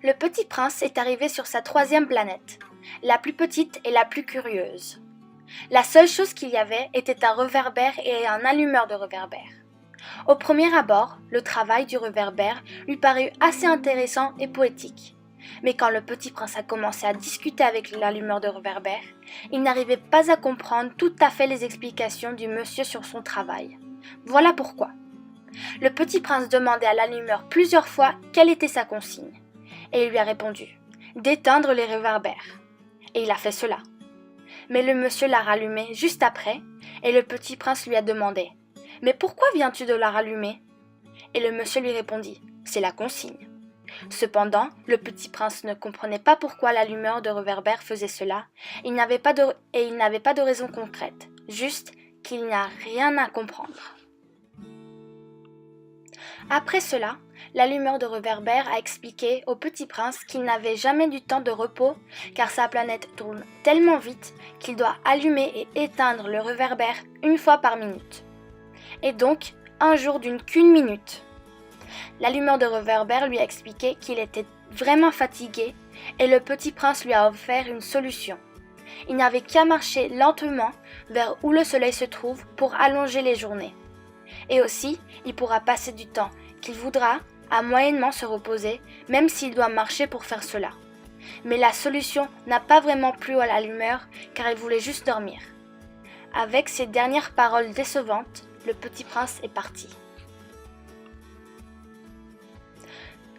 Le petit prince est arrivé sur sa troisième planète, la plus petite et la plus curieuse. La seule chose qu'il y avait était un réverbère et un allumeur de réverbère. Au premier abord, le travail du réverbère lui parut assez intéressant et poétique. Mais quand le petit prince a commencé à discuter avec l'allumeur de réverbère, il n'arrivait pas à comprendre tout à fait les explications du monsieur sur son travail. Voilà pourquoi. Le petit prince demandait à l'allumeur plusieurs fois quelle était sa consigne. Et il lui a répondu « d'éteindre les réverbères ». Et il a fait cela. Mais le monsieur l'a rallumé juste après, et le petit prince lui a demandé « Mais pourquoi viens-tu de la rallumer ?» Et le monsieur lui répondit « C'est la consigne ». Cependant, le petit prince ne comprenait pas pourquoi l'allumeur de réverbère faisait cela, et il n'avait pas de raison concrète, juste qu'il n'y a rien à comprendre. Après cela, l'allumeur de réverbère a expliqué au petit prince qu'il n'avait jamais du temps de repos car sa planète tourne tellement vite qu'il doit allumer et éteindre le réverbère une fois par minute. Et donc, un jour qu'une minute. L'allumeur de réverbère lui a expliqué qu'il était vraiment fatigué et le petit prince lui a offert une solution. Il n'avait qu'à marcher lentement vers où le soleil se trouve pour allonger les journées. Et aussi, il pourra passer du temps qu'il voudra à moyennement se reposer, même s'il doit marcher pour faire cela. Mais la solution n'a pas vraiment plu à l'allumeur car il voulait juste dormir. Avec ces dernières paroles décevantes, le petit prince est parti.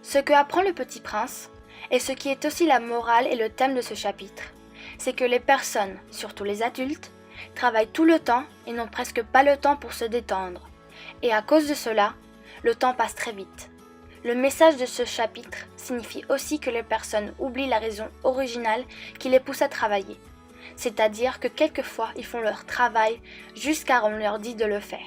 Ce que apprend le petit prince, et ce qui est aussi la morale et le thème de ce chapitre, c'est que les personnes, surtout les adultes, travaillent tout le temps et n'ont presque pas le temps pour se détendre. Et à cause de cela, le temps passe très vite. Le message de ce chapitre signifie aussi que les personnes oublient la raison originale qui les pousse à travailler. C'est-à-dire que quelquefois ils font leur travail juste car on leur dit de le faire.